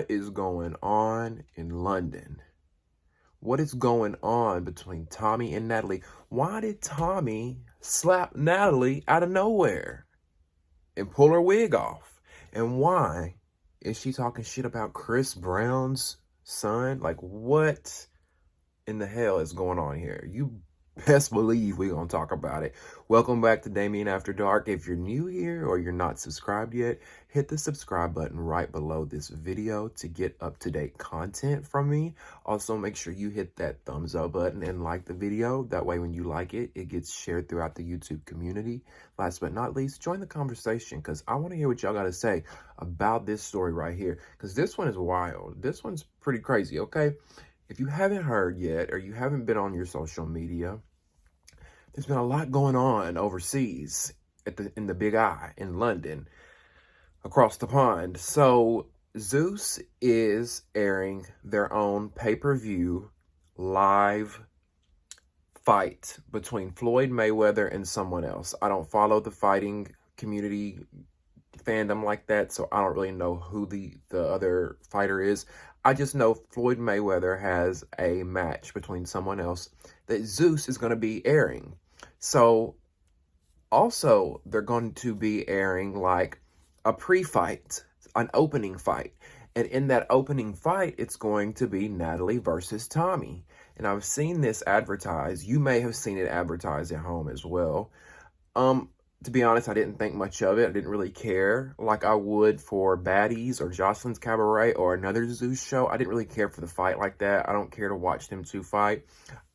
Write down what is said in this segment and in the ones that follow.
What is going on in London? What is going on between Tommie and Natalie? Why did Tommie slap Natalie out of nowhere and pull her wig off? And why is she talking shit about Chris Brown's son? Like, what in the hell is going on here? You best believe we're going to talk about it. Welcome back to Damien After Dark. If you're new here or you're not subscribed yet, hit the subscribe button right below this video to get up-to-date content from me. Also, make sure you hit that thumbs up button and like the video. That way, when you like it, it gets shared throughout the YouTube community. Last but not least, join the conversation because I want to hear what y'all got to say about this story right here because this one is wild. This one's pretty crazy, okay? If you haven't heard yet or you haven't been on your social media, there's been a lot going on overseas in the Big I in London, across the pond. So Zeus is airing their own pay-per-view live fight between Floyd Mayweather and someone else. I don't follow the fighting community fandom like that, so I don't really know who the other fighter is. I just know Floyd Mayweather has a match between someone else that Zeus is going to be airing. So also they're going to be airing like a pre-fight, an opening fight. And in that opening fight, it's going to be Natalie versus Tommie. And I've seen this advertised. You may have seen it advertised at home as well. To be honest, I didn't think much of it. I didn't really care like I would for Baddies or Jocelyn's Cabaret or another Zeus show. I didn't really care for the fight like that. I don't care to watch them two fight.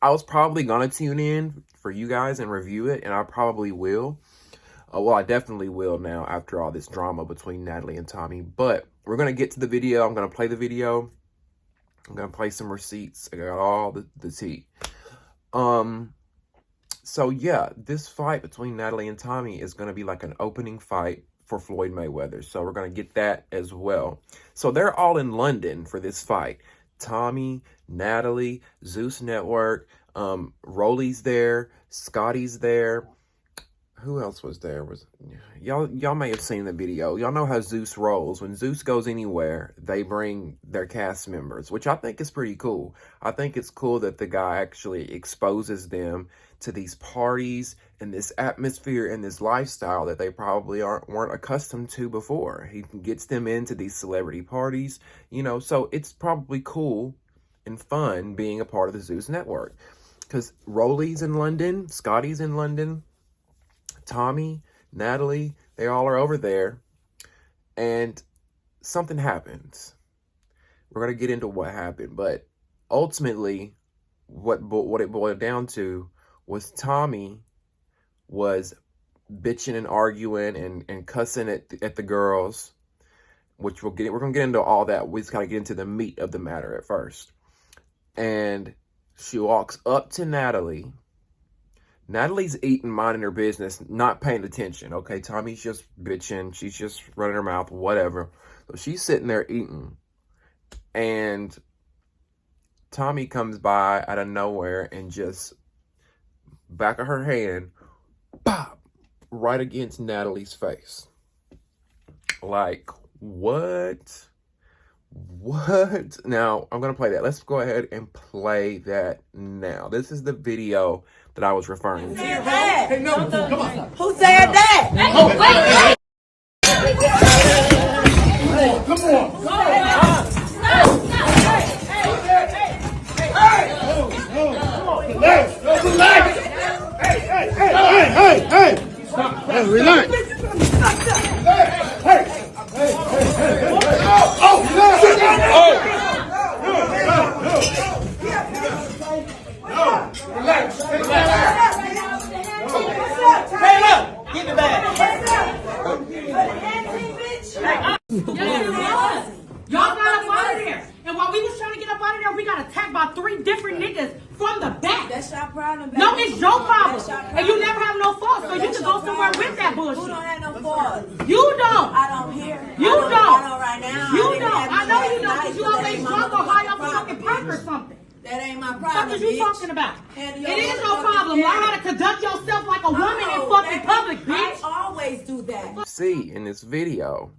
I was probably going to tune in for you guys and review it, and I probably will. Well, I definitely will now after all this drama between Natalie and Tommie. But we're going to get to the video. I'm going to play the video. I'm going to play some receipts. I got all the tea. So yeah, this fight between Natalie and Tommie is going to be like an opening fight for Floyd Mayweather. So we're going to get that as well. So they're all in London for this fight. Tommie, Natalie, Zeus Network, Rolly's there, Scotty's there. Who else was there? Y'all may have seen the video. Y'all know how Zeus rolls. When Zeus goes anywhere, they bring their cast members, which I think is pretty cool. I think it's cool that the guy actually exposes them to these parties and this atmosphere and this lifestyle that they probably weren't accustomed to before. He gets them into these celebrity parties, you know, so it's probably cool and fun being a part of the Zeus Network. Because Rolly's in London, Scotty's in London, Tommie, Natalie, they all are over there, and something happens. We're going to get into what happened, but ultimately, what it boiled down to was Tommie was bitching and arguing and cussing at the girls, which we're going to get into all that. We just got to get into the meat of the matter at first. And she walks up to Natalie. Natalie's eating, minding her business, not paying attention, okay? Tommie's just bitching. She's just running her mouth, whatever. So she's sitting there eating. And Tommie comes by out of nowhere and just, back of her hand, pop, right against Natalie's face. Like, what? What? Now, I'm going to play that. Let's go ahead and play that now. This is the video that I was referring to. Who said that? Hey, no, come on. Who said that? Oh, wait. Come on. Relax. Hey, relax. Y'all got up out of there. And while we was trying to get up out of there, we got attacked by 3 different niggas from the back. That's your problem, baby. No, it's your problem. That's your problem. And you never have no fault, so you That's can your go somewhere problem. with that Who bullshit. don't have no fault? You don't. I don't hear. You I don't. don't right now. You I didn't don't. have I no know last you don't, night, because you so that always ain't my drunk or high off motherfucking fucking perk or business. something. That ain't my What problem, is you bitch. talking about? Handle It your is no motherfucking problem. Learn how to business. conduct yourself like a woman in Oh, fucking baby, public, bitch. I always do that. See in this video,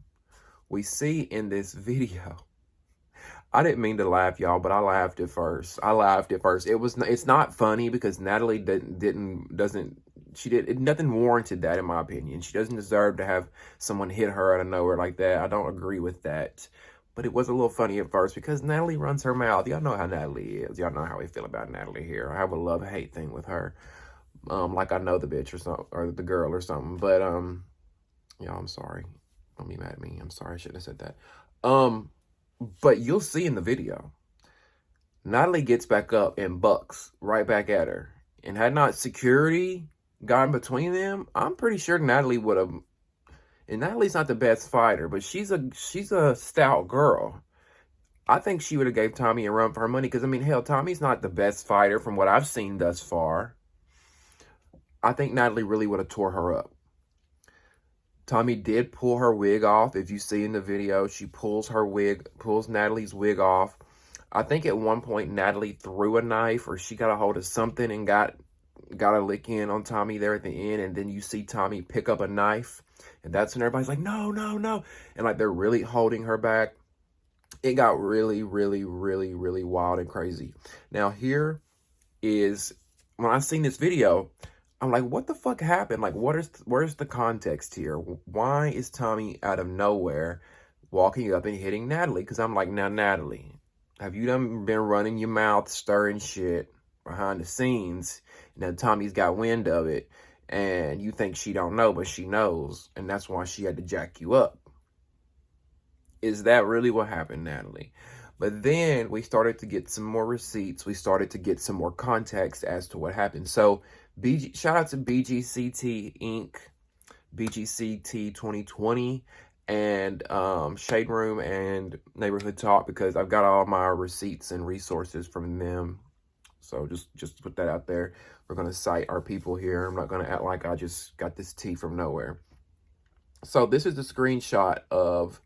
I didn't mean to laugh, y'all, but I laughed at first. It's not funny because Natalie nothing warranted that, in my opinion. She doesn't deserve to have someone hit her out of nowhere like that. I don't agree with that. But it was a little funny at first because Natalie runs her mouth. Y'all know how Natalie is. Y'all know how we feel about Natalie here. I have a love-hate thing with her. Like I know the bitch or something, or the girl or something. But, y'all, I'm sorry. Don't be mad at me. I'm sorry. I shouldn't have said that. But you'll see in the video, Natalie gets back up and bucks right back at her. And had not security gotten between them, I'm pretty sure Natalie would have. And Natalie's not the best fighter, but she's a stout girl. I think she would have gave Tommie a run for her money. Because, I mean, hell, Tommie's not the best fighter from what I've seen thus far. I think Natalie really would have tore her up. Tommie did pull her wig off. If you see in the video, she pulls Natalie's wig off. I think at one point Natalie threw a knife, or she got a hold of something and got a lick in on Tommie there at the end. And then you see Tommie pick up a knife. And that's when everybody's like, no, no, no. And like they're really holding her back. It got really, really, really, really wild and crazy. Now here is, when I seen this video, I'm like, what the fuck happened? Like, where's the context here? Why is Tommie out of nowhere walking up and hitting Natalie? Because I'm like, now, Natalie, have you been running your mouth, stirring shit behind the scenes? Now, Tommie's got wind of it, and you think she don't know, but she knows, and that's why she had to jack you up. Is that really what happened, Natalie? But then we started to get some more receipts. We started to get some more context as to what happened. So, shout out to BGCT Inc., BGCT 2020, and Shade Room and Neighborhood Talk, because I've got all my receipts and resources from them. So just put that out there. We're going to cite our people here. I'm not going to act like I just got this tea from nowhere. So this is the screenshot of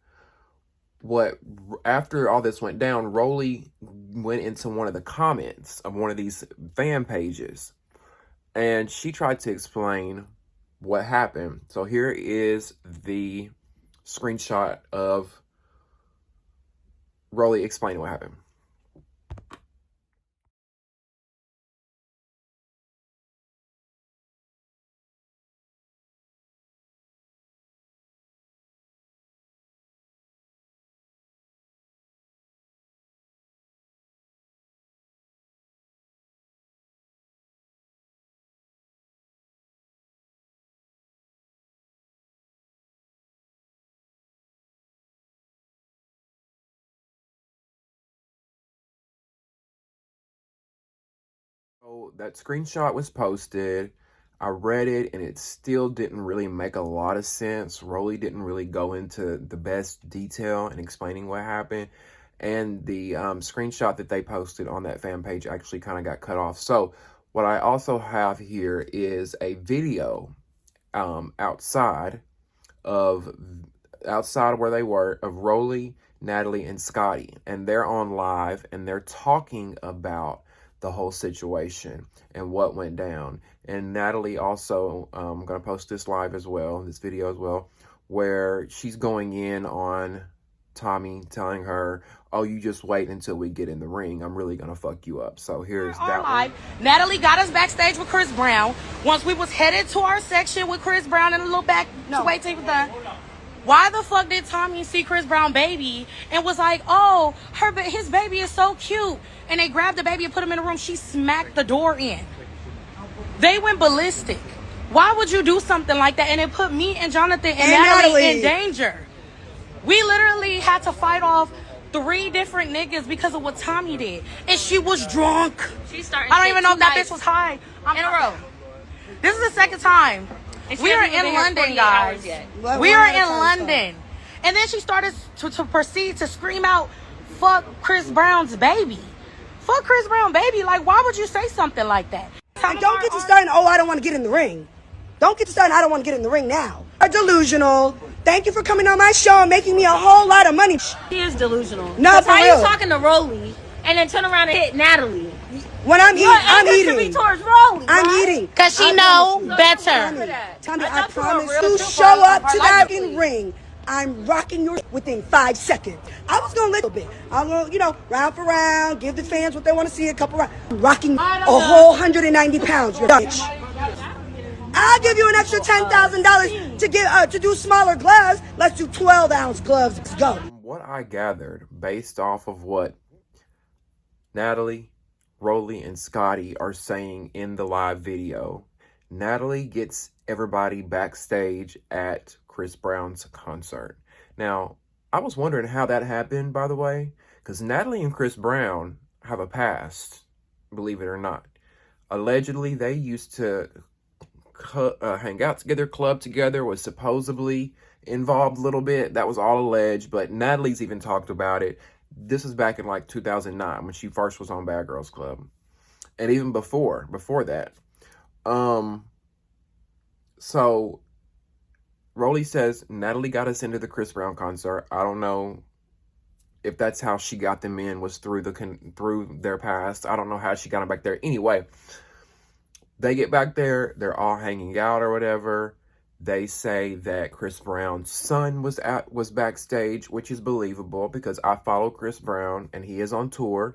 what, after all this went down, Rolly went into one of the comments of one of these fan pages. And she tried to explain what happened. So here is the screenshot of Rolly explaining what happened. So that screenshot was posted. I read it, and it still didn't really make a lot of sense. Rolly didn't really go into the best detail in explaining what happened. And the screenshot that they posted on that fan page actually kind of got cut off. So what I also have here is a video outside where they were, of Rolly, Natalie, and Scotty. And they're on live, and they're talking about the whole situation and what went down. And Natalie also, I'm going to post this live as well, this video as well, where she's going in on Tommie, telling her, oh, you just wait until we get in the ring. I'm really going to fuck you up. So here's that one. Natalie got us backstage with Chris Brown. Once we was headed to our section with Chris Brown and a little back to wait till he was done. Why the fuck did Tommie see Chris Brown baby and was like, oh, his baby is so cute? And they grabbed the baby and put him in the room. She smacked the door in. They went ballistic. Why would you do something like that? And it put me and Jonathan and Natalie in danger. We literally had to fight off 3 different niggas because of what Tommie did. And she was drunk. I don't even know if that bitch was high. In a row. This is the second time. We are in London, guys. We are in London. And then she started to proceed to scream out, fuck Chris Brown's baby. Fuck Chris Brown baby. Like, why would you say something like that? And don't get to starting, oh, I don't want to get in the ring. Don't get to starting, I don't want to get in the ring now. You're delusional. Thank you for coming on my show and making me a whole lot of money. He is delusional. No, for how real. you talking to Rolly and then turn around and hit Natalie? When I'm eating, I'm eating. Should be towards Rolly, I'm right? eating. Because she know better. Tommy, I promise you show up to that fucking ring. I'm rocking your within 5 seconds. I was gonna let a little bit. I'm gonna, round for round, give the fans what they want to see, a couple rounds. I'm rocking a whole 190 pounds. You're done. I'll give you an extra $10,000 to do smaller gloves. Let's do 12-ounce gloves. Let's go. What I gathered based off of what Natalie, Rolly, and Scotty are saying in the live video, Natalie gets everybody backstage at Chris Brown's concert. Now, I was wondering how that happened, by the way, because Natalie and Chris Brown have a past, believe it or not. Allegedly, they used to hang out together, club together, was supposedly involved a little bit. That was all alleged, but Natalie's even talked about it. This was back in like 2009 when she first was on Bad Girls Club. And even before that. So Rolly says Natalie got us into the Chris Brown concert. I don't know if that's how she got them in, was through their past. I don't know how she got them back there. Anyway, they get back there, they're all hanging out or whatever. They say that Chris Brown's son was backstage, which is believable because I follow Chris Brown and he is on tour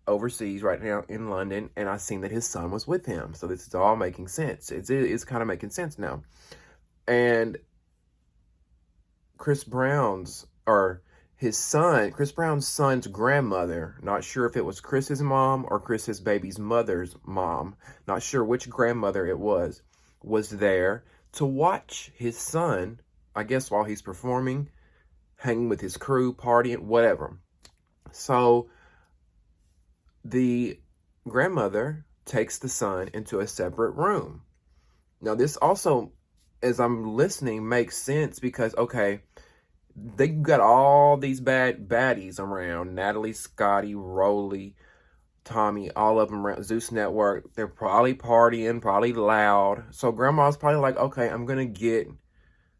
overseas right now in London, and I seen that his son was with him. So this is all making sense. It's kind of making sense now. And Chris Brown's son's grandmother, not sure if it was Chris's mom or Chris's baby's mother's mom, not sure which grandmother it was there to watch his son, I guess while he's performing, hanging with his crew, partying, whatever. So the grandmother takes the son into a separate room. Now this also, as I'm listening, makes sense because, okay, they got all these baddies around. Natalie, Scotty, Rolly, Tommie, all of them around Zeus Network. They're probably partying, probably loud. So grandma's probably like, okay, I'm going to get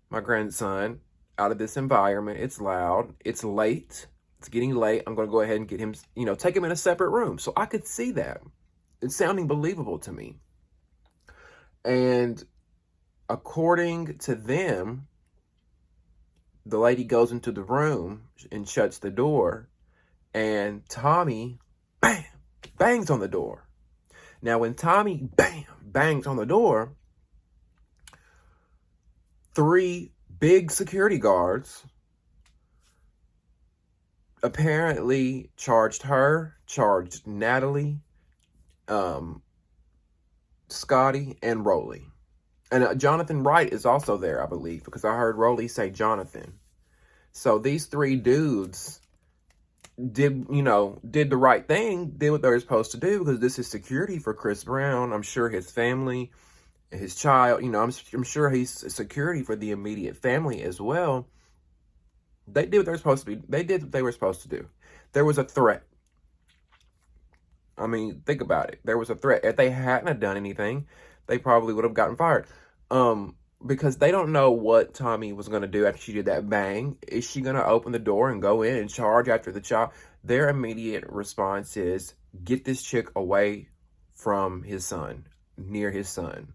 my grandson out of this environment. It's loud. It's late. It's getting late. I'm going to go ahead and get him, take him in a separate room. So I could see that. It's sounding believable to me. And according to them, the lady goes into the room and shuts the door, and Tommie, bam, bangs on the door. Now, when Tommie, bam, bangs on the door, 3 big security guards apparently charged Natalie, Scotty, and Rolly. And Jonathan Wright is also there, I believe, because I heard Rolly say Jonathan. So these 3 dudes did the right thing, did what they were supposed to do, because this is security for Chris Brown. I'm sure his family, his child, I'm sure he's security for the immediate family as well. They did what they're supposed to be. They did what they were supposed to do. There was a threat. I mean, think about it. There was a threat. If they hadn't done anything, they probably would have gotten fired. Because they don't know what Tommie was going to do after she did that bang. Is she going to open the door and go in and charge after the child? Their immediate response is, get this chick away from his son, near his son.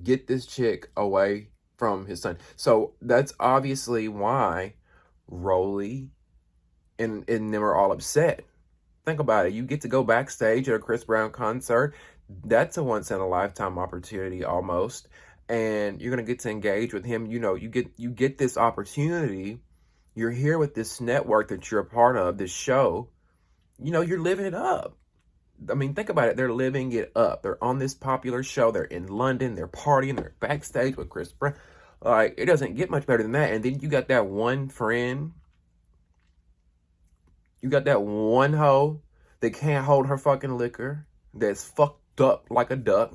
Get this chick away from his son. So that's obviously why Rolly and them are all upset. Think about it. You get to go backstage at a Chris Brown concert. That's a once-in-a-lifetime opportunity almost. And you're going to get to engage with him. You get this opportunity. You're here with this network that you're a part of, this show. You're living it up. I mean, think about it. They're living it up. They're on this popular show. They're in London. They're partying. They're backstage with Chris Brown. Like, it doesn't get much better than that. And then you got that one friend. You got that one hoe that can't hold her fucking liquor. That's fucked up like a duck.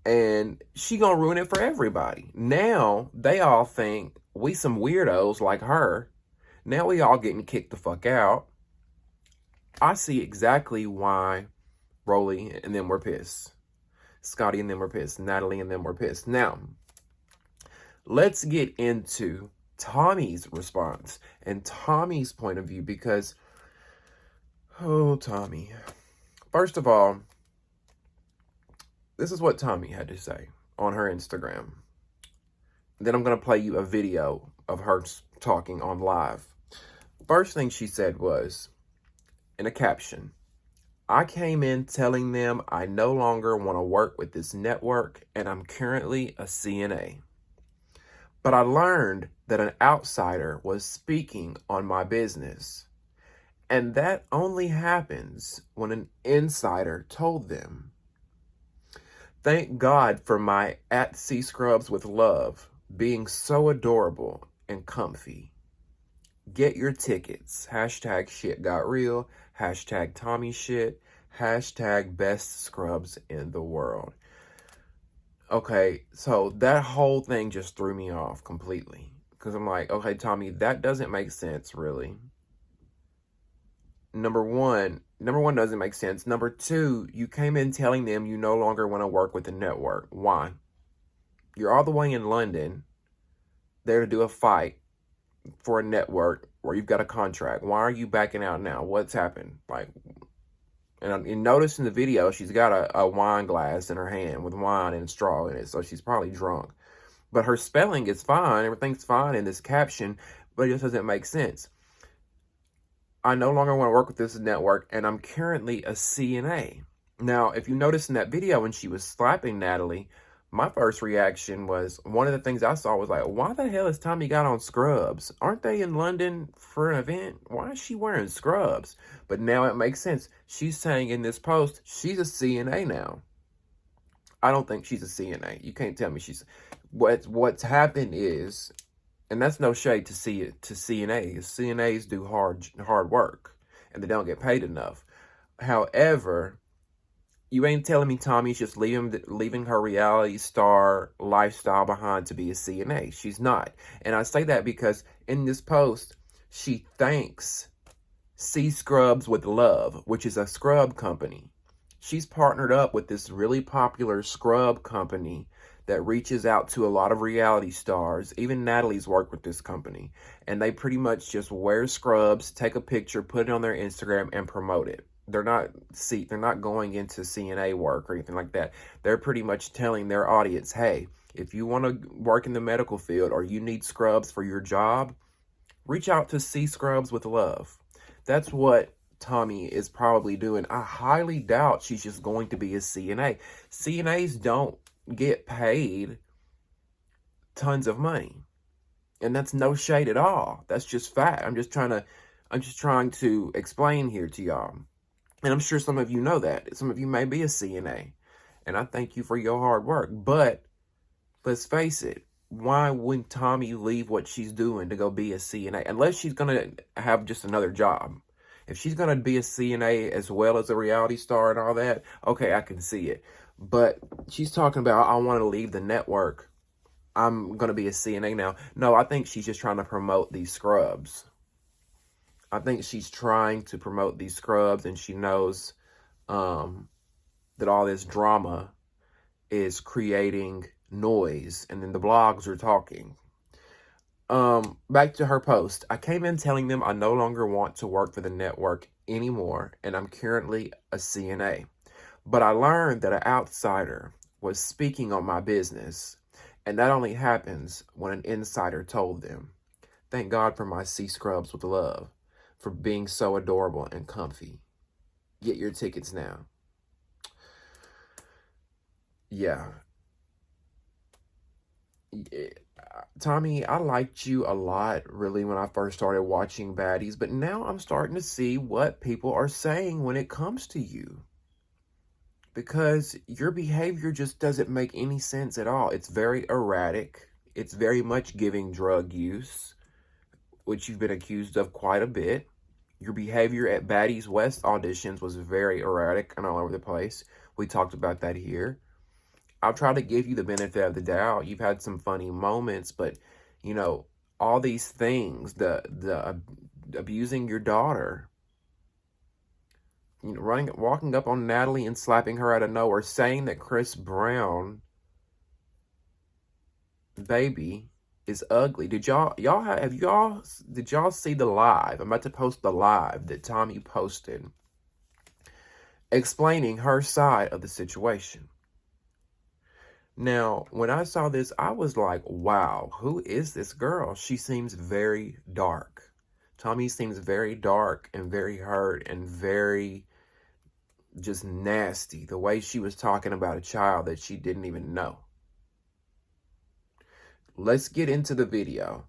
And she gonna ruin it for everybody. Now, they all think we some weirdos like her. Now we all getting kicked the fuck out. I see exactly why Rolly and them were pissed. Scotty and them were pissed. Natalie and them were pissed. Now, let's get into Tommie's response and Tommie's point of view, because, oh, Tommie. First of all, this is what Tommie had to say on her Instagram. Then I'm going to play you a video of her talking on live. First thing she said was, in a caption, I came in telling them I no longer want to work with this network and I'm currently a CNA. But I learned that an outsider was speaking on my business. And that only happens when an insider told them. Thank God for my at Sea Scrubs with Love being so adorable and comfy. Get your tickets. Hashtag shit got real. Hashtag Tommie shit. Hashtag best scrubs in the world. Okay, so that whole thing just threw me off completely. Because I'm like, okay, Tommie, that doesn't make sense, really. Number one doesn't make sense. Number two, you came in telling them you no longer want to work with the network. Why? You're all the way in London, there to do a fight for a network where you've got a contract. Why are you backing out now? What's happened? Like, and you notice in the video, she's got a wine glass in her hand with wine and straw in it, so she's probably drunk. But her spelling is fine. Everything's fine in this caption, but it just doesn't make sense. I no longer want to work with this network, and I'm currently a CNA. Now, if you notice in that video when she was slapping Natalie, my first reaction was, one of the things I saw was like, why the hell is Tommie got on scrubs? Aren't they in London for an event? Why is she wearing scrubs? But now it makes sense. She's saying in this post, she's a CNA now. I don't think she's a CNA. You can't tell me she's... What's happened is, and that's no shade to CNAs. CNAs do hard work, and they don't get paid enough. However, you ain't telling me Tommie's just leaving her reality star lifestyle behind to be a CNA. She's not. And I say that because in this post, she thanks Sea Scrubs with Love, which is a scrub company. She's partnered up with this really popular scrub company that reaches out to a lot of reality stars. Even Natalie's worked with this company. And they pretty much just wear scrubs, take a picture, put it on their Instagram, and promote it. They're not going into CNA work or anything like that. They're pretty much telling their audience, hey, if you want to work in the medical field or you need scrubs for your job, reach out to Sea Scrubs with Love. That's what Tommie is probably doing. I highly doubt she's just going to be a CNA. CNAs don't get paid tons of money. And that's no shade at all. That's just fact. I'm just trying to explain here to y'all. And I'm sure some of you know that. Some of you may be a CNA. And I thank you for your hard work. But let's face it. Why wouldn't Tommie leave what she's doing to go be a CNA? Unless she's going to have just another job. If she's going to be a CNA as well as a reality star and all that, okay, I can see it. But she's talking about, I want to leave the network. I'm going to be a CNA now. No, I think she's just trying to promote these scrubs. I think she's trying to promote these scrubs, and she knows that all this drama is creating noise, and then the blogs are talking. Back to her post. I came in telling them I no longer want to work for the network anymore, and I'm currently a CNA. But I learned that an outsider was speaking on my business, and that only happens when an insider told them. Thank God for my Sea Scrubs with Love, for being so adorable and comfy. Get your tickets now. Yeah. Tommie, I liked you a lot, really, when I first started watching Baddies, but now I'm starting to see what people are saying when it comes to you. Because your behavior just doesn't make any sense at all. It's very erratic. It's very much giving drug use, which you've been accused of quite a bit. Your behavior at Baddies West auditions was very erratic and all over the place. We talked about that here. I'll try to give you the benefit of the doubt. You've had some funny moments, but, you know, all these things, the abusing your daughter, you know, walking up on Natalie and slapping her out of nowhere, saying that Chris Brown baby is ugly. Did y'all see the live? I'm about to post the live that Tommie posted explaining her side of the situation. Now, when I saw this, I was like, wow, who is this girl? She seems very dark. Tommie seems very dark and very hurt and very just nasty. The way she was talking about a child that she didn't even know. Let's get into the video.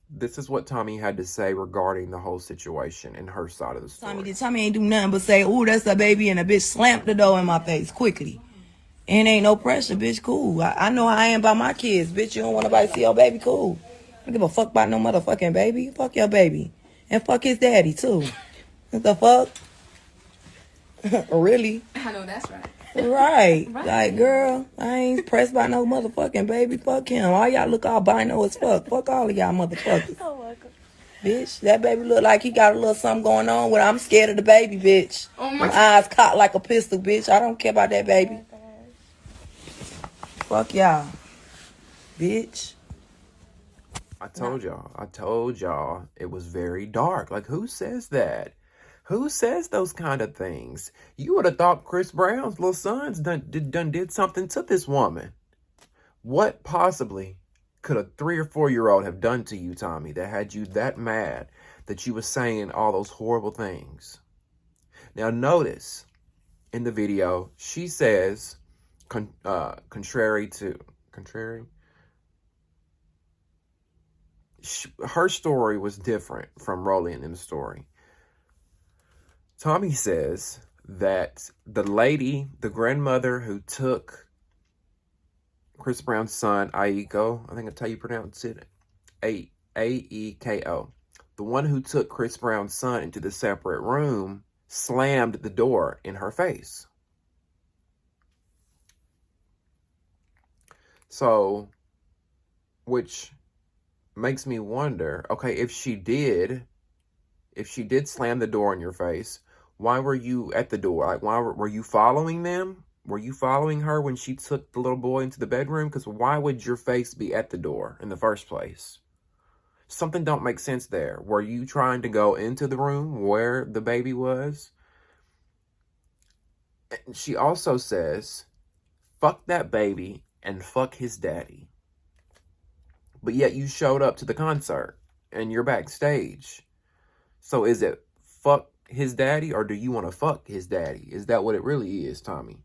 This is what Tommie had to say regarding the whole situation and her side of the story. Tommie ain't do nothing but say, "Ooh, that's a baby," and a bitch slammed the door in my face quickly. And ain't no pressure, bitch. Cool. I know how I am about my kids, bitch. You don't want nobody to see your baby, cool. I don't give a fuck about no motherfucking baby. Fuck your baby, and fuck his daddy too. What the fuck? Really? I know that's right. Right. Like, girl, I ain't pressed by no motherfucking baby. Fuck him. All y'all look albino as fuck. Fuck all of y'all motherfuckers. Bitch, that baby look like he got a little something going on with. I'm scared of the baby, bitch. Oh my eyes cocked like a pistol, bitch. I don't care about that baby. Fuck y'all, bitch. I told y'all it was very dark. Like, who says that? Who says those kind of things? You would have thought Chris Brown's little sons did something to this woman. What possibly could a 3 or 4-year-old have done to you, Tommie, that had you that mad that you were saying all those horrible things? Now notice in the video, she says, contrary, her story was different from Rolling in the story. Tommie says that the lady, the grandmother who took Chris Brown's son, Aiko, I think that's how you pronounce it, Aeko, the one who took Chris Brown's son into the separate room, slammed the door in her face. So, which makes me wonder, okay, if she did slam the door in your face, why were you at the door? Like, why were you following them? Were you following her when she took the little boy into the bedroom? Because why would your face be at the door in the first place? Something don't make sense there. Were you trying to go into the room where the baby was? And she also says, fuck that baby and fuck his daddy. But yet you showed up to the concert and you're backstage. So is it fuck his daddy, or do you want to fuck his daddy? Is that what it really is, Tommie?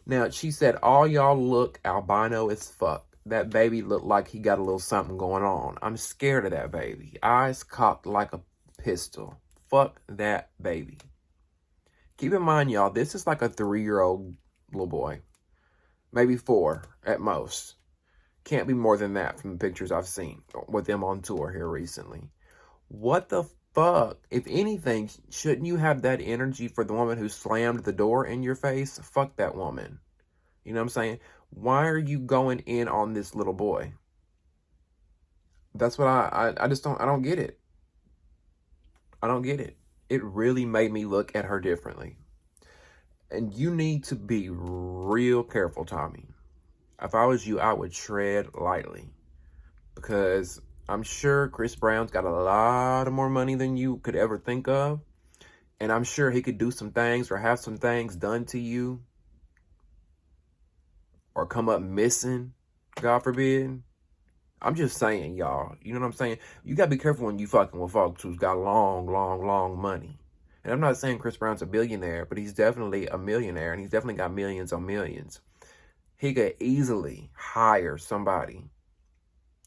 Now, she said, all y'all look albino as fuck. That baby looked like he got a little something going on. I'm scared of that baby. Eyes cocked like a pistol. Fuck that baby. Keep in mind, y'all, this is like a 3-year-old little boy. Maybe 4 at most. Can't be more than that from the pictures I've seen with them on tour here recently. What the fuck? If anything, shouldn't you have that energy for the woman who slammed the door in your face? Fuck that woman. You know what I'm saying? Why are you going in on this little boy? That's what I just don't get it. I don't get it. It really made me look at her differently. And you need to be real careful, Tommie. If I was you, I would tread lightly. Because I'm sure Chris Brown's got a lot of more money than you could ever think of. And I'm sure he could do some things or have some things done to you. Or come up missing, God forbid. I'm just saying, y'all. You know what I'm saying? You got to be careful when you fucking with folks who's got long money. And I'm not saying Chris Brown's a billionaire, but he's definitely a millionaire. And he's definitely got millions on millions. He could easily hire somebody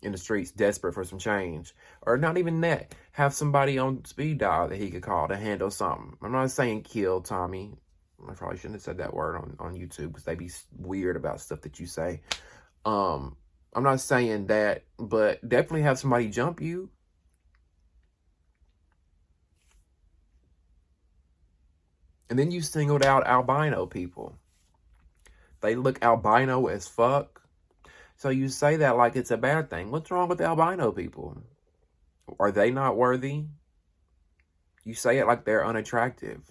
in the streets desperate for some change. Or not even that. Have somebody on speed dial that he could call to handle something. I'm not saying kill Tommie. I probably shouldn't have said that word on YouTube because they be weird about stuff that you say. I'm not saying that, but definitely have somebody jump you. And then you singled out albino people. They look albino as fuck. So you say that like it's a bad thing. What's wrong with albino people? Are they not worthy? You say it like they're unattractive.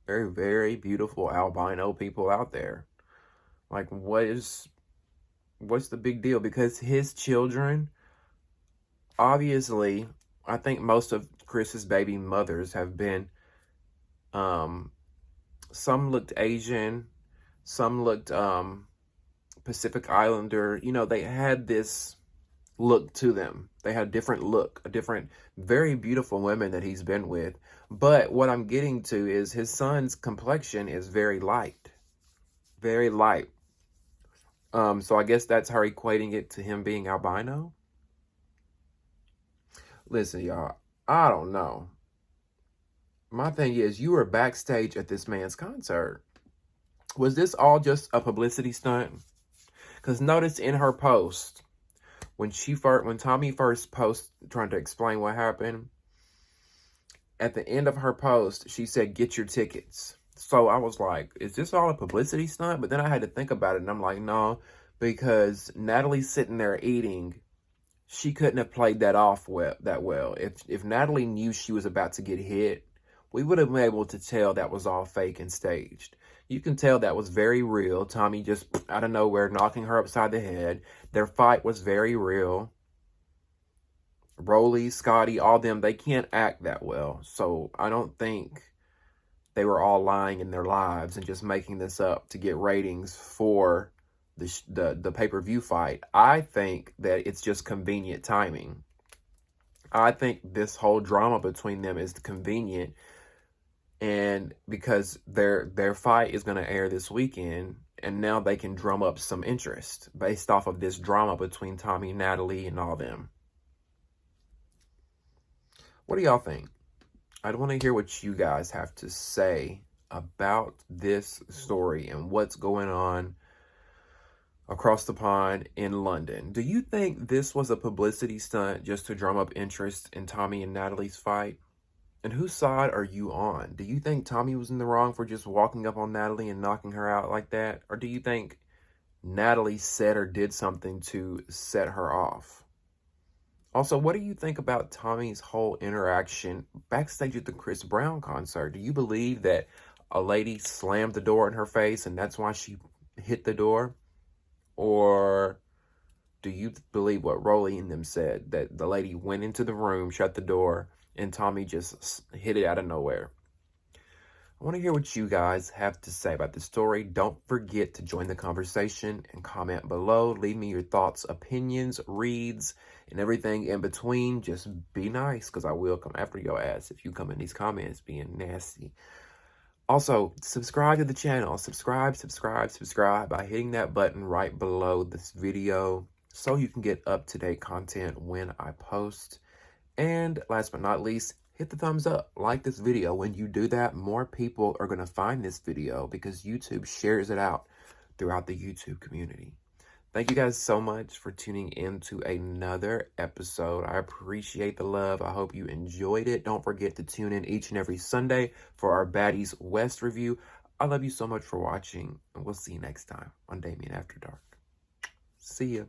Very, very beautiful albino people out there. Like, what's the big deal? Because his children, obviously, I think most of Chris's baby mothers have been, some looked Asian, Some looked Pacific Islander. You know, they had this look to them. They had a different look, a different, very beautiful women that he's been with. But what I'm getting to is his son's complexion is very light. Very light. So I guess that's how equating it to him being albino. Listen, y'all, I don't know. My thing is, you were backstage at this man's concert. Was this all just a publicity stunt? Because notice in her post, when Tommie first posted trying to explain what happened, at the end of her post, she said, "Get your tickets." So I was like, is this all a publicity stunt? But then I had to think about it, and I'm like, no, because Natalie's sitting there eating. She couldn't have played that off that well. If Natalie knew she was about to get hit, we would have been able to tell that was all fake and staged. You can tell that was very real. Tommie just out of nowhere knocking her upside the head. Their fight was very real. Rolly, Scotty, all them, they can't act that well. So I don't think they were all lying in their lives and just making this up to get ratings for the pay-per-view fight. I think that it's just convenient timing. I think this whole drama between them is convenient, and because their fight is going to air this weekend, and now they can drum up some interest based off of this drama between Tommie, Natalie, and all them. What do y'all think? I want to hear what you guys have to say about this story and what's going on across the pond in London. Do you think this was a publicity stunt just to drum up interest in Tommie and Natalie's fight? And whose side are you on? Do you think Tommie was in the wrong for just walking up on Natalie and knocking her out like that? Or do you think Natalie said or did something to set her off? Also, what do you think about Tommie's whole interaction backstage at the Chris Brown concert? Do you believe that a lady slammed the door in her face and that's why she hit the door? Or do you believe what Rolly and them said, that the lady went into the room, shut the door, and Tommie just hit it out of nowhere? I want to hear what you guys have to say about the story. Don't forget to join the conversation and comment below. Leave me your thoughts, opinions, reads, and everything in between. Just be nice, because I will come after your ass if you come in these comments being nasty. Also, subscribe to the channel. Subscribe by hitting that button right below this video so you can get up-to-date content when I post. And last but not least, hit the thumbs up. Like this video. When you do that, more people are going to find this video because YouTube shares it out throughout the YouTube community. Thank you guys so much for tuning in to another episode. I appreciate the love. I hope you enjoyed it. Don't forget to tune in each and every Sunday for our Baddies West review. I love you so much for watching, and we'll see you next time on Damien After Dark. See ya.